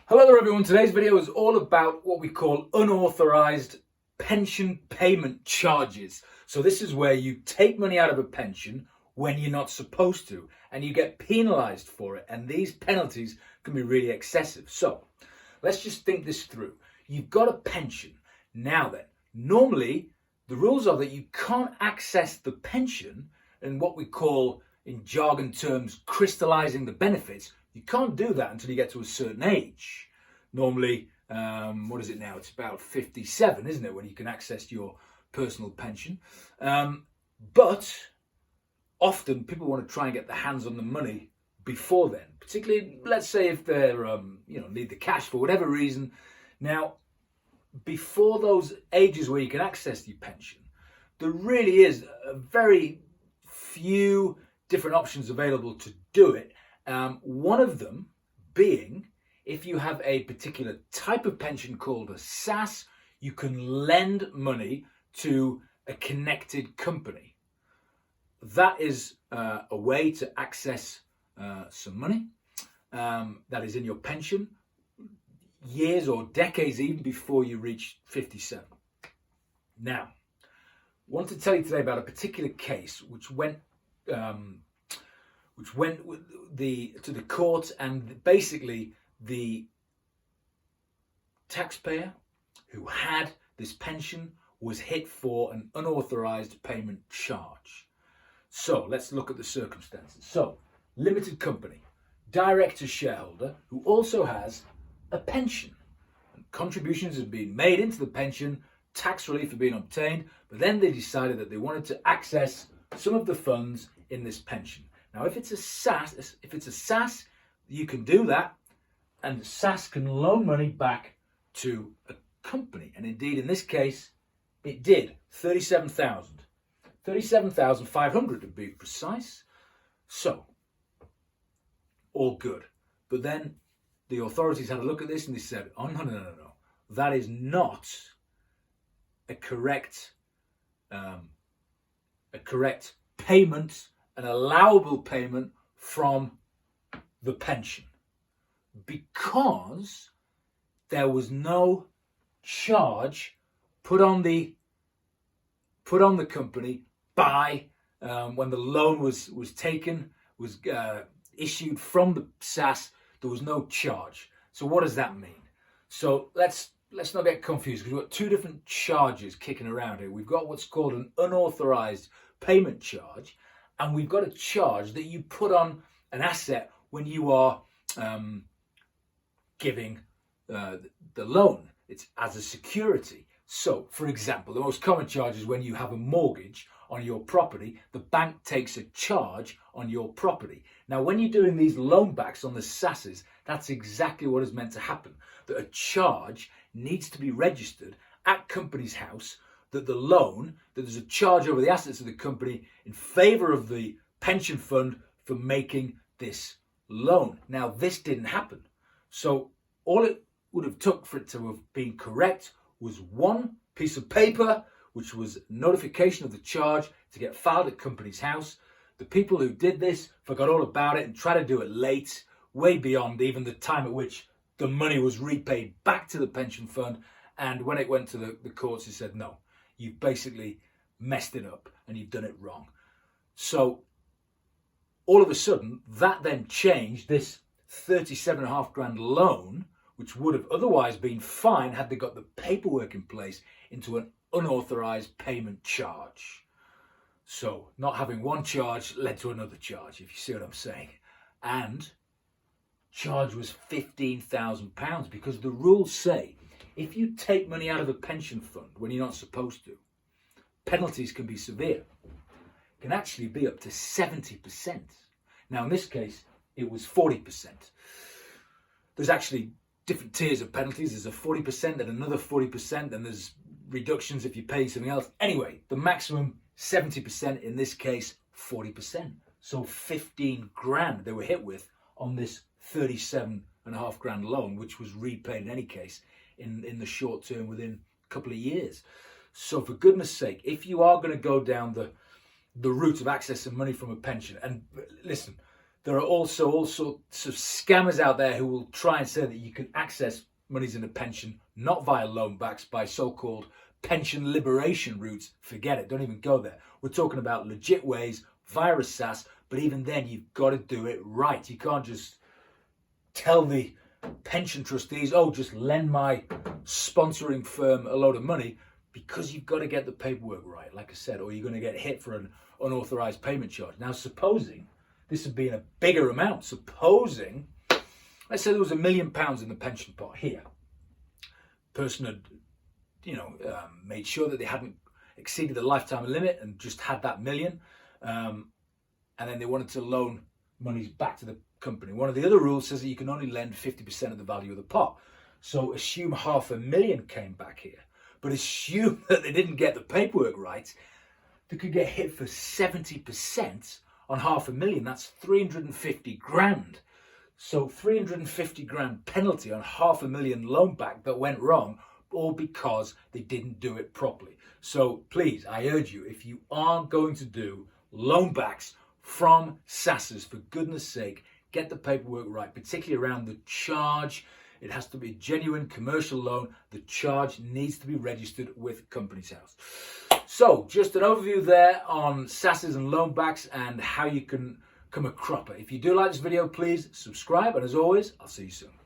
Hello there everyone, today's video is all about what we call unauthorised pension payment charges. So this is where you take money out of a pension when you're not supposed to and you get penalised for it, and these penalties can be really excessive. So let's just think this through. You've got a pension. Now then, normally the rules are that you can't access the pension and what we call in jargon terms crystallising the benefits. You can't do that until you get to a certain age. Normally, what is it now? It's about 57, isn't it, when you can access your personal pension. But often people want to try and get their hands on the money before then, particularly, let's say, if they're, need the cash for whatever reason. Now, before those ages where you can access your pension, there really is a very few different options available to do it. One of them being, if you have a particular type of pension called a SSAS, you can lend money to a connected company. That is a way to access some money that is in your pension years or decades even before you reach 57. Now, I want to tell you today about a particular case which went to the court, and basically the taxpayer who had this pension was hit for an unauthorised payment charge. So let's look at the circumstances. So, limited company, director shareholder who also has a pension. And contributions have been made into the pension, tax relief had been obtained, but then they decided that they wanted to access some of the funds in this pension. Now, if it's a SSAS, you can do that, and the SSAS can loan money back to a company. And indeed, in this case, it did. 37,500 to be precise. So, all good. But then the authorities had a look at this and they said, oh, no. That is not a correct payment, an allowable payment from the pension, because there was no charge put on the company by when the loan was issued from the SSAS. There was no charge. So what does that mean? So let's not get confused, because we've got two different charges kicking around here. We've got what's called an unauthorized payment charge, and we've got a charge that you put on an asset when you are giving the loan. It's as a security. So, for example, the most common charge is when you have a mortgage on your property, the bank takes a charge on your property. Now, when you're doing these loan backs on the SSASs, that's exactly what is meant to happen. That a charge needs to be registered at company's house, that there's a charge over the assets of the company in favour of the pension fund for making this loan. Now, this didn't happen. So all it would have took for it to have been correct was one piece of paper, which was notification of the charge, to get filed at company's house. The people who did this forgot all about it and tried to do it late, way beyond even the time at which the money was repaid back to the pension fund. And when it went to the courts, they said, no, you've basically messed it up and you've done it wrong. So all of a sudden, that then changed this 37.5 grand loan, which would have otherwise been fine had they got the paperwork in place, into an unauthorized payment charge. So not having one charge led to another charge, if you see what I'm saying. And charge was £15,000, because the rules say if you take money out of a pension fund when you're not supposed to, penalties can be severe. It can actually be up to 70%. Now, in this case, it was 40%. There's actually different tiers of penalties. There's a 40% and another 40%, and there's reductions if you pay something else. Anyway, the maximum 70%, in this case 40%. So 15 grand they were hit with on this 37.5 grand loan, which was repaid in any case in the short term within a couple of years. So for goodness sake, if you are going to go down the route of accessing money from a pension, and listen, There are also all sorts of scammers out there who will try and say that you can access monies in a pension not via loan backs by so-called pension liberation routes. Forget it, don't even go there. We're talking about legit ways via a SSAS, but even then you've got to do it right. You can't just tell the pension trustees, oh, just lend my sponsoring firm a load of money, because you've got to get the paperwork right, like I said, or you're going to get hit for an unauthorized payment charge. Now, supposing this had been a bigger amount, supposing, let's say there was £1 million in the pension pot here. Person had, made sure that they hadn't exceeded the lifetime limit and just had that million, and then they wanted to loan monies back to the company. One of the other rules says that you can only lend 50% of the value of the pot. So assume $500,000 came back here, but assume that they didn't get the paperwork right. They could get hit for 70% on $500,000. That's 350 grand. So 350 grand penalty on $500,000 loan back that went wrong, all because they didn't do it properly. So please, I urge you, if you are going to do loan backs from SSASs, for goodness sake, get the paperwork right, particularly around the charge. It has to be a genuine commercial loan. The charge needs to be registered with Companies House. So just an overview there on SSASs and loan backs and how you can become a cropper. If you do like this video, please subscribe. And as always, I'll see you soon.